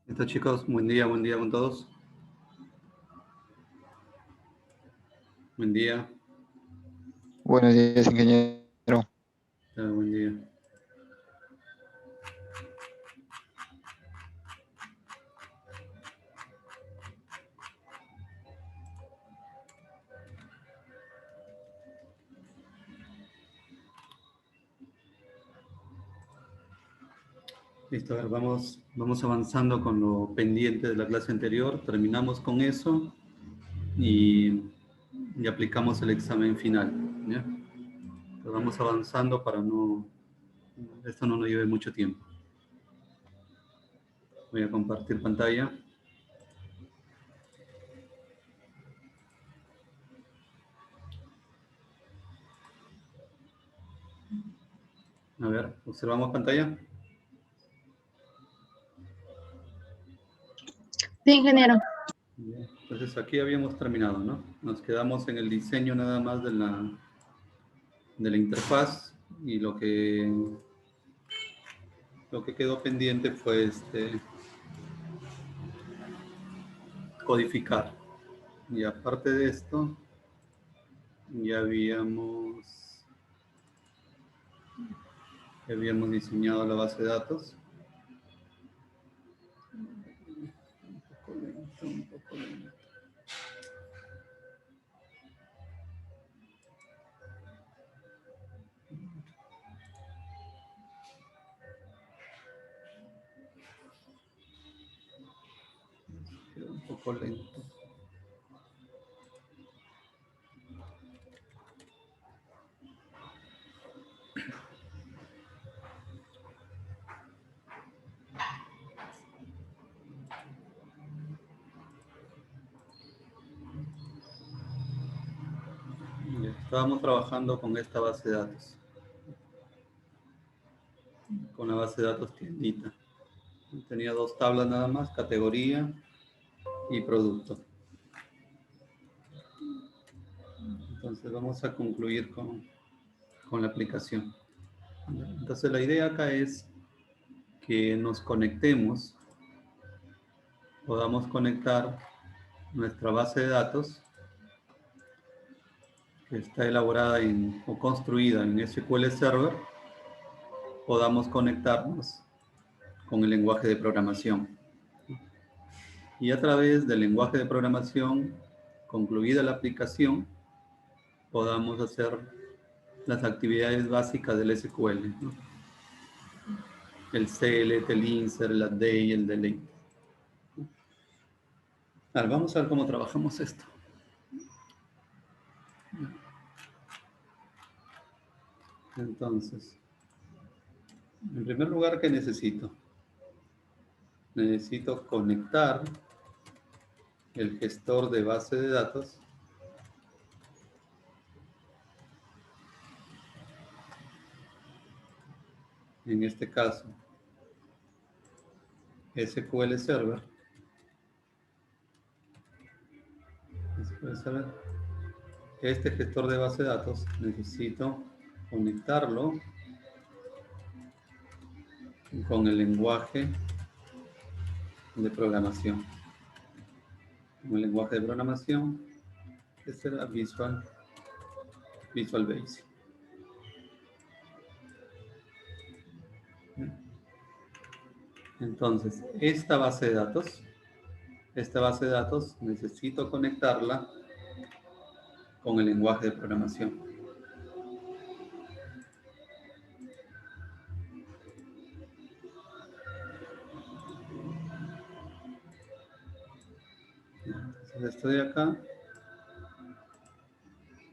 Listo, chicos, buen día con todos. Buen día, Buenos días, ingeniero. buen día. Listo, a ver, vamos avanzando con lo pendiente de la clase anterior. Terminamos con eso y aplicamos el examen final. ¿Ya? Entonces vamos avanzando para esto no nos lleve mucho tiempo. Voy a compartir pantalla. A ver, observamos pantalla. Sí, ingeniero. Bien. Entonces aquí habíamos terminado, ¿no? Nos quedamos en el diseño nada más de la interfaz y lo que quedó pendiente fue codificar. Y aparte de esto, ya habíamos diseñado la base de datos. Un poco lento. Quedó un poco lento. Ya, estábamos trabajando con esta base de datos, con la base de datos tiendita. Tenía dos tablas nada más, categoría y producto. Entonces vamos a concluir con la aplicación. Entonces la idea acá es que nos conectemos, podamos conectar nuestra base de datos que está elaborada o construida en SQL Server, podamos conectarnos con el lenguaje de programación. Y a través del lenguaje de programación, concluida la aplicación, podamos hacer las actividades básicas del SQL, ¿no? El select, el insert, el update, el delete. Ahora, vamos a ver cómo trabajamos esto. Entonces, en primer lugar, ¿qué necesito? Necesito conectar el gestor de base de datos en este caso SQL Server. Este gestor de base de datos necesito conectarlo con el lenguaje de programación. Con el lenguaje de programación, que será Visual Basic. Entonces, esta base de datos necesito conectarla con el lenguaje de programación. Entonces, esto de acá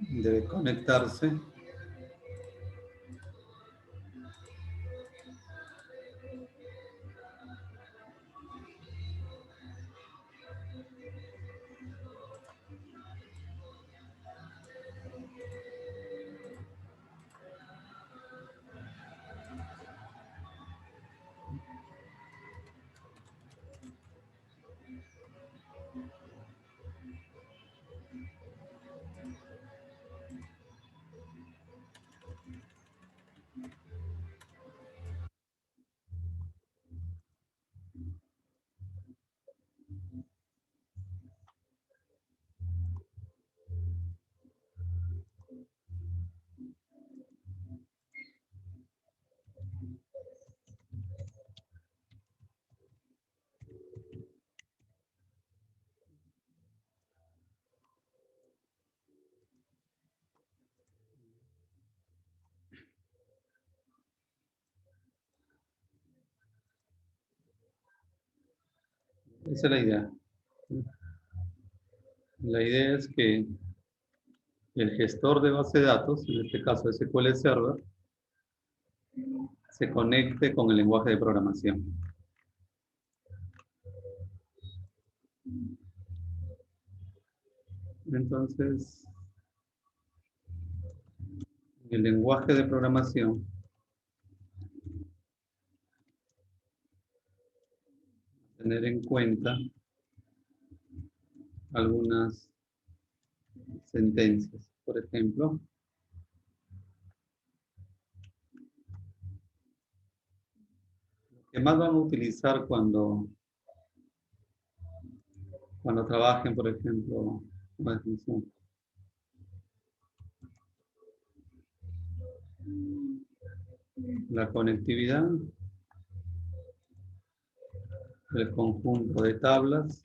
debe conectarse Esa es la idea. La idea es que el gestor de base de datos, en este caso SQL Server, se conecte con el lenguaje de programación. Entonces, el lenguaje de programación tener en cuenta algunas sentencias. Por ejemplo, lo que más van a utilizar cuando trabajen, por ejemplo, una definición. La conectividad, el conjunto de tablas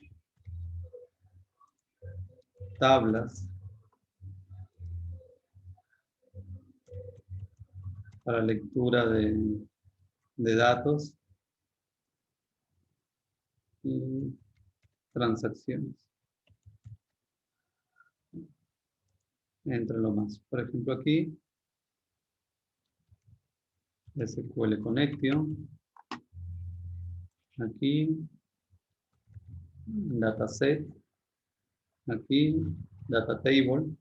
para lectura de datos y transacciones, entre lo más. Por ejemplo, aquí, SQL Connection, aquí, dataset, aquí, data table,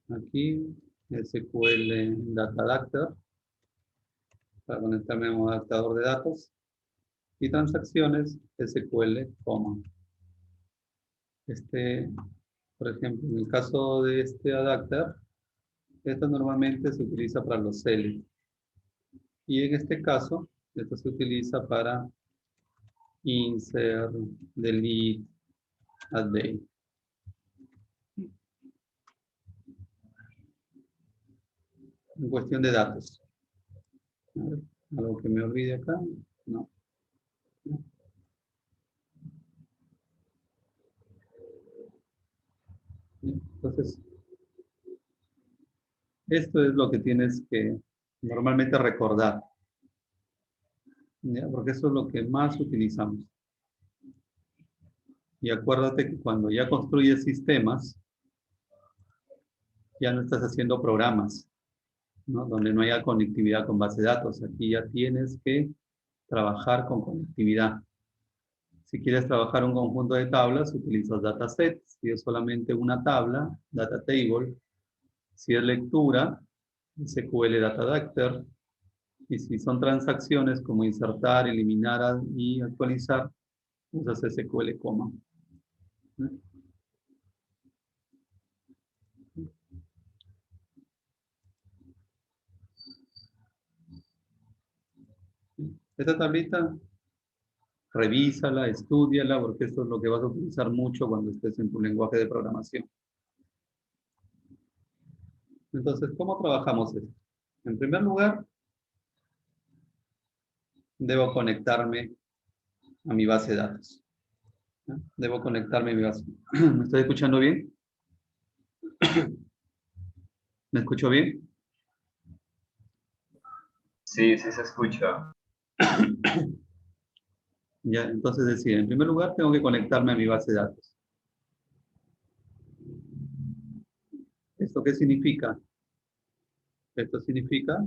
aquí, SQL Data Adapter, para conectarme a un adaptador de datos, y transacciones, SQL coma. Por ejemplo, en el caso de este adapter, esto normalmente se utiliza para los select. Y en este caso, esto se utiliza para insert, delete, update. En cuestión de datos. A ver, algo que me olvide acá. No. Entonces, esto es lo que tienes que normalmente recordar. ¿Ya? Porque eso es lo que más utilizamos. Y acuérdate que cuando ya construyes sistemas, ya no estás haciendo programas, ¿no? Donde no haya conectividad con base de datos. Aquí ya tienes que trabajar con conectividad. Si quieres trabajar un conjunto de tablas, utilizas datasets. Si es solamente una tabla, data table. Si es lectura, SQL Data Adapter. Y si son transacciones como insertar, eliminar y actualizar, usas SQL coma. Esta tablita, revísala, estúdiala, porque esto es lo que vas a utilizar mucho cuando estés en tu lenguaje de programación. Entonces, ¿cómo trabajamos esto? En primer lugar, debo conectarme a mi base de datos. Debo conectarme a mi base. ¿Me estoy escuchando bien? ¿Me escucho bien? Sí, sí se escucha. Ya, entonces decía, en primer lugar tengo que conectarme a mi base de datos. ¿Esto qué significa? Esto significa,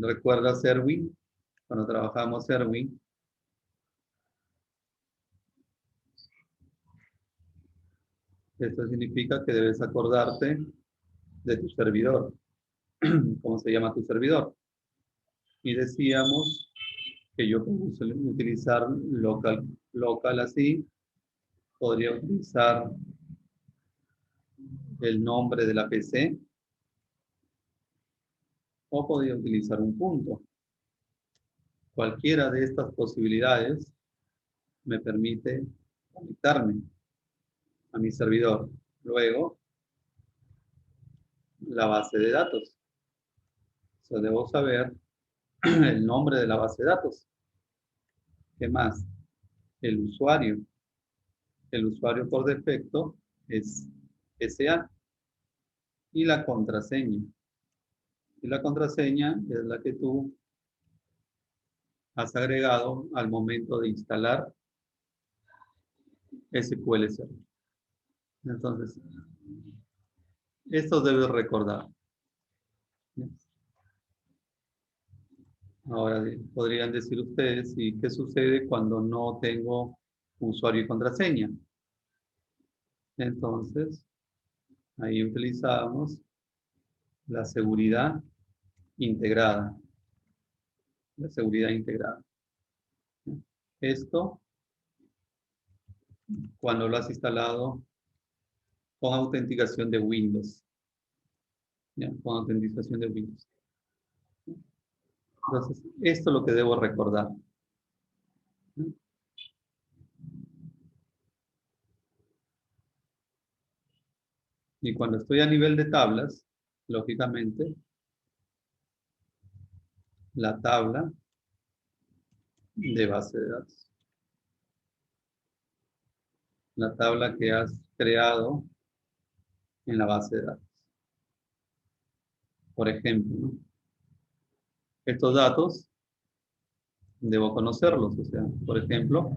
¿recuerdas Erwin? Cuando trabajamos Erwin. Esto significa que debes acordarte de tu servidor. ¿Cómo se llama tu servidor? Y decíamos que yo puedo utilizar local así. Podría utilizar el nombre de la PC o podría utilizar un punto. Cualquiera de estas posibilidades me permite conectarme a mi servidor. Luego, la base de datos. O sea, debo saber el nombre de la base de datos. ¿Qué más? El usuario. El usuario por defecto es SA. Y la contraseña. Y la contraseña es la que tú has agregado al momento de instalar SQL Server. Entonces, esto debes recordar. Ahora podrían decir ustedes, ¿y qué sucede cuando no tengo usuario y contraseña? Entonces, ahí utilizamos la seguridad integrada. La seguridad integrada. Esto, cuando lo has instalado con autenticación de Windows. ¿Ya? Con autenticación de Windows. Entonces, esto es lo que debo recordar. Y cuando estoy a nivel de tablas, lógicamente, la tabla de base de datos. La tabla que has creado en la base de datos. Por ejemplo, ¿no? Estos datos debo conocerlos. O sea, por ejemplo,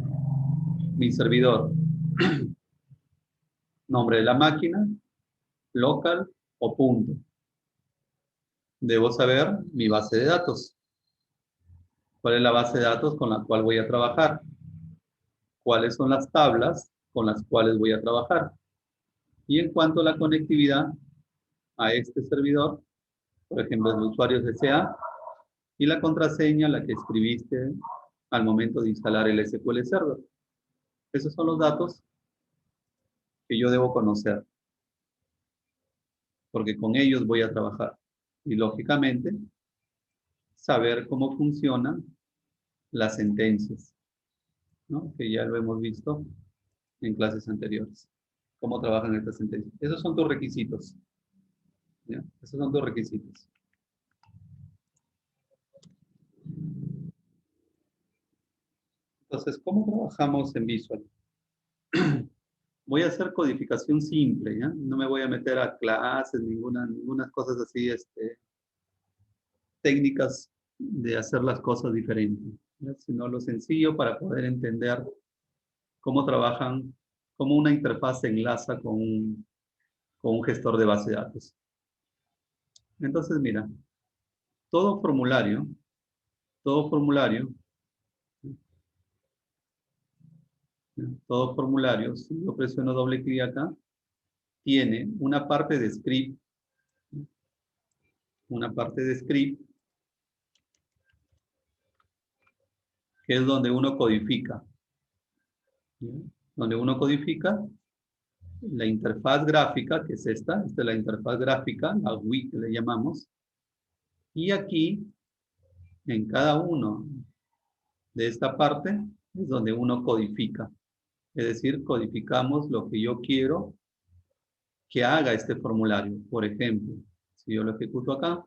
mi servidor, nombre de la máquina, local o punto. Debo saber mi base de datos. ¿Cuál es la base de datos con la cual voy a trabajar? ¿Cuáles son las tablas con las cuales voy a trabajar? Y en cuanto a la conectividad a este servidor, por ejemplo, el usuario SSA y la contraseña, la que escribiste al momento de instalar el SQL Server. Esos son los datos que yo debo conocer, porque con ellos voy a trabajar. Y lógicamente, saber cómo funcionan las sentencias, ¿no? Que ya lo hemos visto en clases anteriores. Cómo trabajan estas sentencias. Esos son tus requisitos. ¿Ya? Esos son tus requisitos. Entonces, ¿cómo trabajamos en Visual? Voy a hacer codificación simple, ¿ya? No me voy a meter a clases, ninguna cosas así, técnicas de hacer las cosas diferentes, ¿ya? Sino lo sencillo para poder entender cómo trabajan, cómo una interfaz se enlaza con un gestor de base de datos. Entonces, mira, todo formulario, todo formulario, si yo presiono doble clic acá, tiene una parte de script, que es donde uno codifica. ¿Ya? Donde uno codifica la interfaz gráfica, que es esta es la interfaz gráfica, la GUI que le llamamos, y aquí, en cada uno de esta parte, es donde uno codifica. Es decir, codificamos lo que yo quiero que haga este formulario. Por ejemplo, si yo lo ejecuto acá,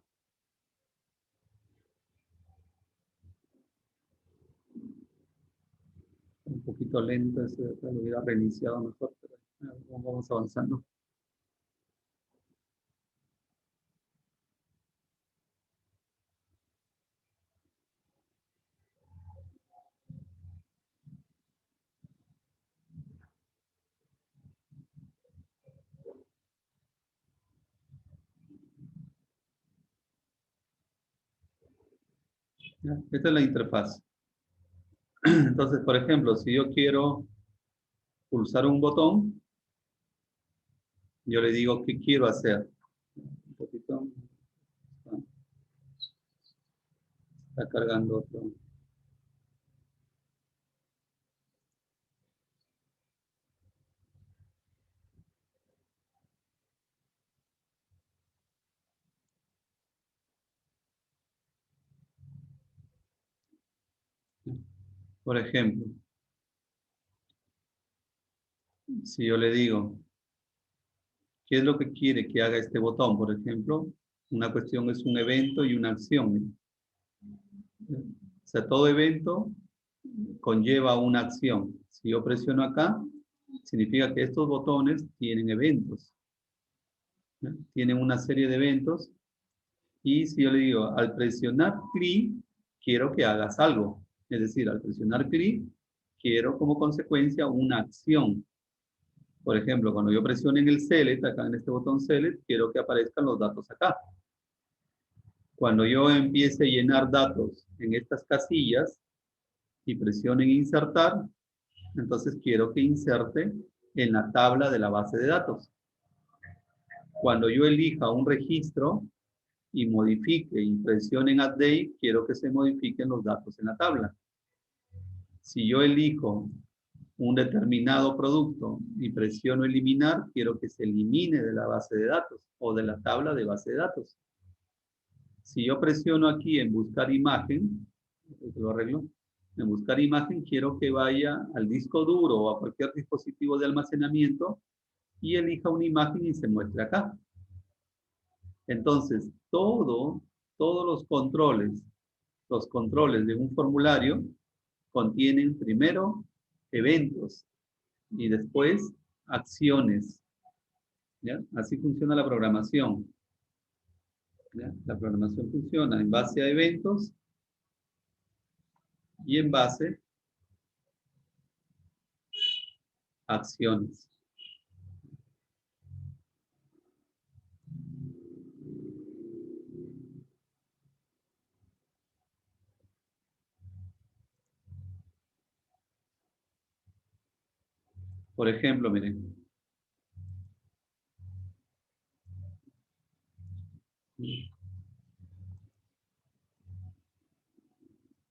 un poquito lento, lo hubiera reiniciado mejor, pero vamos avanzando. ¿Ya? Esta es la interfaz. Entonces, por ejemplo, si yo quiero pulsar un botón, yo le digo qué quiero hacer. Un poquito. Está cargando otro. Por ejemplo, si yo le digo, ¿qué es lo que quiere que haga este botón? Por ejemplo, una cuestión es un evento y una acción. O sea, todo evento conlleva una acción. Si yo presiono acá, significa que estos botones tienen eventos. ¿Ya? Tienen una serie de eventos. Y si yo le digo, al presionar clic, quiero que hagas algo. Es decir, al presionar clic, quiero como consecuencia una acción. Por ejemplo, cuando yo presione en el Select, acá en este botón Select, quiero que aparezcan los datos acá. Cuando yo empiece a llenar datos en estas casillas y presione en Insertar, entonces quiero que inserte en la tabla de la base de datos. Cuando yo elija un registro y modifique y presione en Update, quiero que se modifiquen los datos en la tabla. Si yo elijo un determinado producto y presiono eliminar, quiero que se elimine de la base de datos o de la tabla de base de datos. Si yo presiono aquí en buscar imagen, lo arreglo, en buscar imagen quiero que vaya al disco duro o a cualquier dispositivo de almacenamiento y elija una imagen y se muestre acá. Entonces, todos los controles de un formulario contienen primero eventos y después acciones. ¿Ya? Así funciona la programación. ¿Ya? La programación funciona en base a eventos y en base a acciones. Por ejemplo, miren.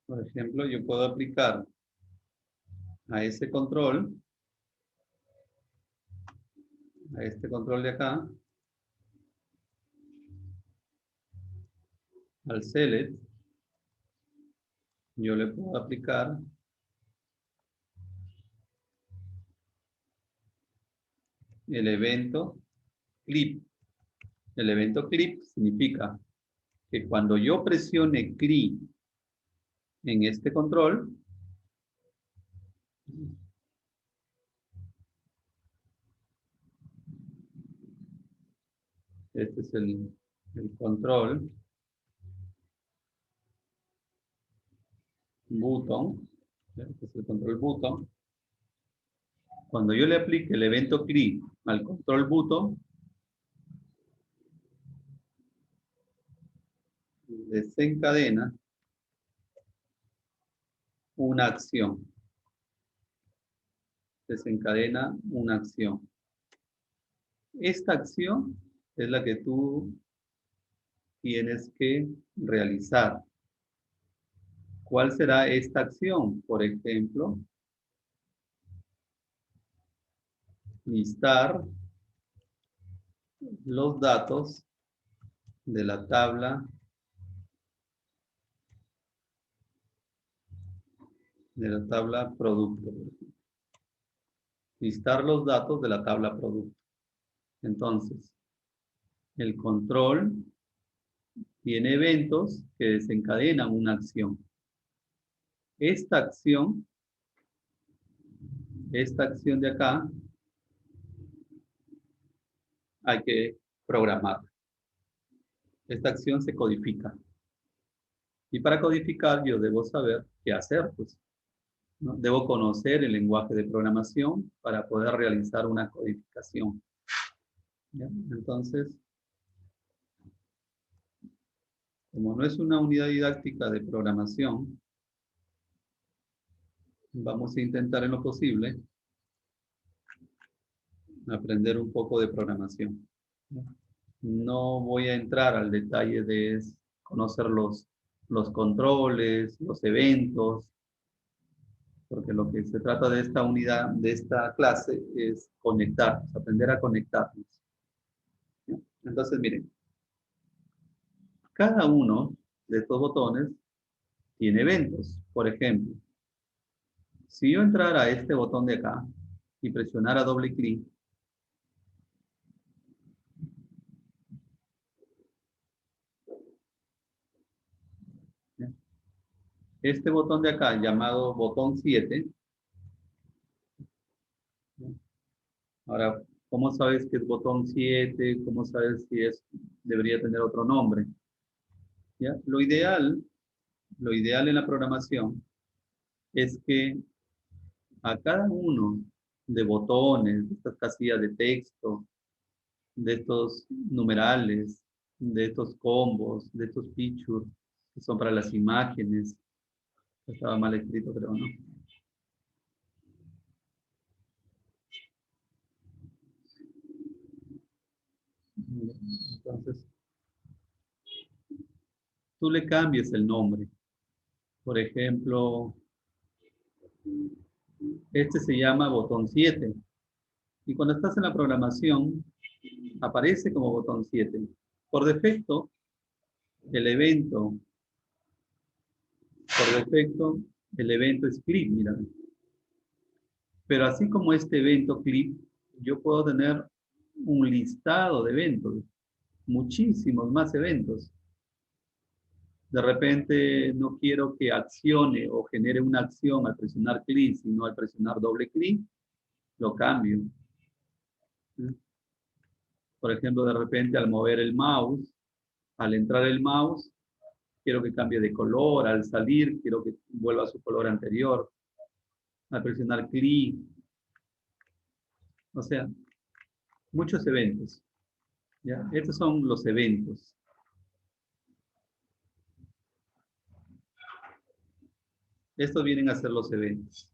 Por ejemplo, yo puedo aplicar a ese control, a este control de acá, al select, yo le puedo aplicar el evento clip. El evento clip significa que cuando yo presione clic en este control, este es el control button, este es el control button. Cuando yo le aplique el evento click al control button, desencadena una acción. Desencadena una acción. Esta acción es la que tú tienes que realizar. ¿Cuál será esta acción? Por ejemplo, listar los datos de la tabla producto. Listar los datos de la tabla producto. Entonces, el control tiene eventos que desencadenan una acción. Esta acción de acá, hay que programarla. Esta acción se codifica. Y para codificar yo debo saber qué hacer, pues, ¿no? Debo conocer el lenguaje de programación para poder realizar una codificación. ¿Ya? Entonces, como no es una unidad didáctica de programación, vamos a intentar en lo posible aprender un poco de programación. No voy a entrar al detalle de conocer los controles, los eventos, porque lo que se trata de esta unidad, de esta clase, es conectarnos, aprender a conectarnos. Entonces, miren, cada uno de estos botones tiene eventos. Por ejemplo, si yo entrara a este botón de acá y presionara doble clic, este botón de acá, llamado botón 7, ahora, ¿cómo sabes que es botón 7? ¿Cómo sabes si debería tener otro nombre? ¿Ya? Lo ideal en la programación es que a cada uno de botones, de estas casillas de texto, de estos numerales, de estos combos, de estos features, que son para las imágenes. Estaba mal escrito, creo, ¿no? Entonces, tú le cambias el nombre. Por ejemplo, este se llama botón 7. Y cuando estás en la programación, aparece como botón 7. Por defecto, el evento, el evento es clip, mira. Pero así como este evento clip, yo puedo tener un listado de eventos, muchísimos más eventos. De repente no quiero que accione o genere una acción al presionar clic, sino al presionar doble clic, lo cambio. Por ejemplo, de repente al mover el mouse, al entrar el mouse, quiero que cambie de color, al salir quiero que vuelva a su color anterior, al presionar clic. O sea, muchos eventos. ¿Ya? Estos son los eventos. Estos vienen a ser los eventos.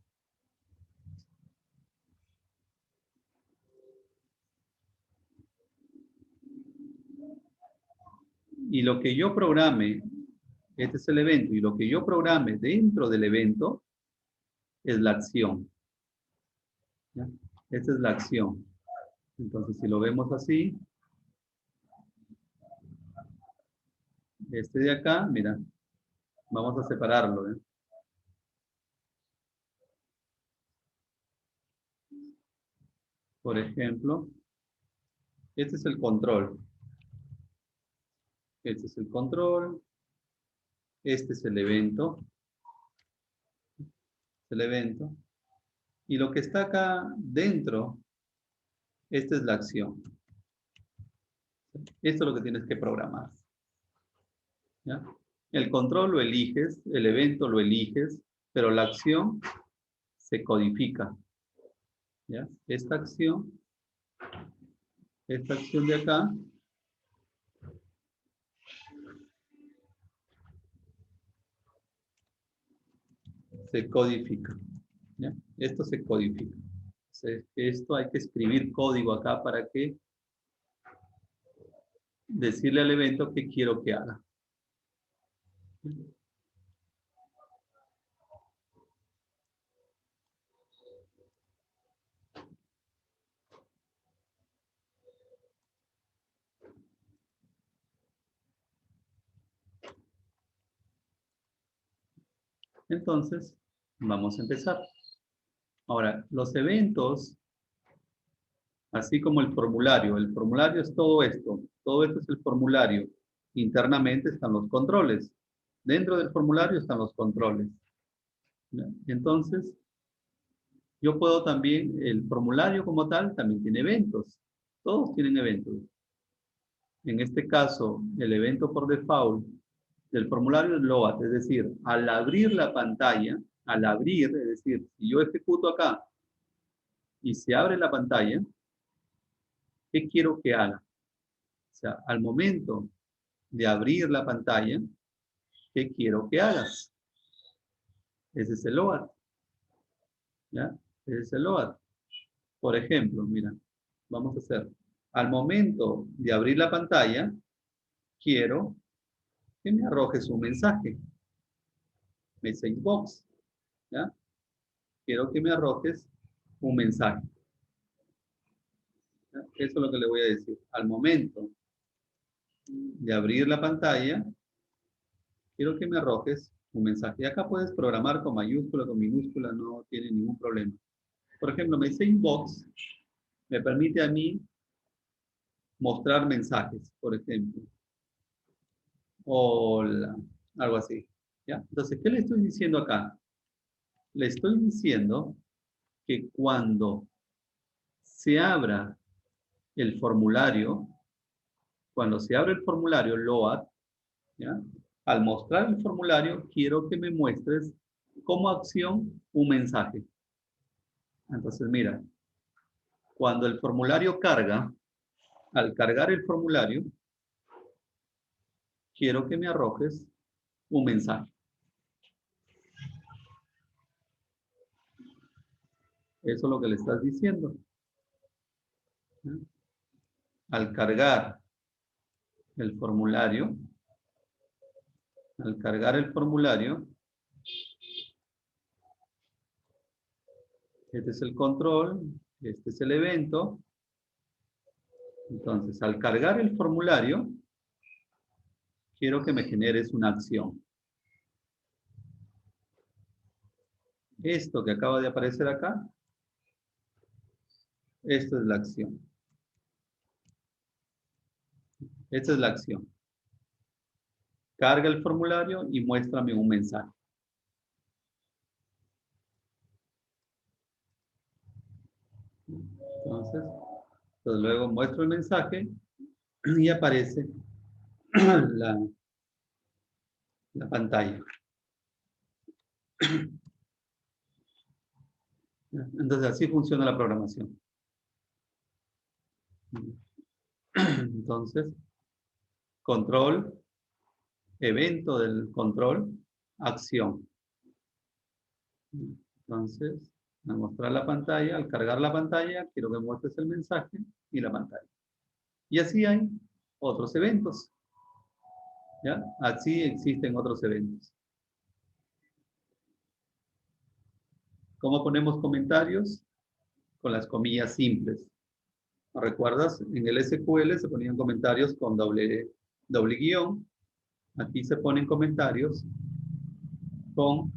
Y lo que yo programe, este es el evento, y lo que yo programe dentro del evento es la acción. ¿Ya? Esta es la acción. Entonces, si lo vemos así, este de acá, mira, vamos a separarlo. Por ejemplo, este es el control. Este es el control. Este es el evento. El evento. Y lo que está acá dentro, esta es la acción. Esto es lo que tienes que programar. ¿Ya? El control lo eliges, el evento lo eliges, pero la acción se codifica. ¿Ya? Esta acción de acá, se codifica. ¿Ya? Esto se codifica. Esto hay que escribir código acá para que decirle al evento qué quiero que haga. Entonces, vamos a empezar. Ahora, los eventos, así como el formulario es todo esto es el formulario. Internamente están los controles. Dentro del formulario están los controles. ¿Ya? Entonces, yo puedo también, el formulario como tal también tiene eventos. Todos tienen eventos. En este caso, el evento por default del formulario es load, es decir, al abrir la pantalla, es decir, si yo ejecuto acá y se abre la pantalla, ¿qué quiero que haga? O sea, al momento de abrir la pantalla, ¿qué quiero que hagas? Ese es el load. ¿Ya? Ese es el load. Por ejemplo, mira, vamos a hacer, al momento de abrir la pantalla, quiero que me arrojes un mensaje. Message box. ¿Ya? Quiero que me arrojes un mensaje. ¿Ya? Eso es lo que le voy a decir. Al momento de abrir la pantalla, quiero que me arrojes un mensaje. Y acá puedes programar con mayúscula, con minúscula, no tiene ningún problema. Por ejemplo, Message box me permite a mí mostrar mensajes, por ejemplo. Hola, algo así. ¿Ya? Entonces, ¿qué le estoy diciendo acá? Le estoy diciendo que cuando se abra el formulario, cuando se abre el formulario LOAD, ¿ya? Al mostrar el formulario, quiero que me muestres como acción un mensaje. Entonces, mira, cuando el formulario carga, al cargar el formulario, quiero que me arrojes un mensaje. Eso es lo que le estás diciendo. Al cargar el formulario, este es el control, este es el evento. Entonces, al cargar el formulario, quiero que me generes una acción. Esto que acaba de aparecer acá, esto es la acción. Esta es la acción. Carga el formulario y muéstrame un mensaje. Entonces luego muestro el mensaje y aparece la pantalla. Entonces así funciona la programación. Entonces, control, evento del control, acción. Entonces, al mostrar la pantalla, al cargar la pantalla, quiero que muestres el mensaje y la pantalla. Y así hay otros eventos. ¿Ya? Así existen otros eventos. ¿Cómo ponemos comentarios? Con las comillas simples. ¿Recuerdas? En el SQL se ponían comentarios con doble guión. Aquí se ponen comentarios con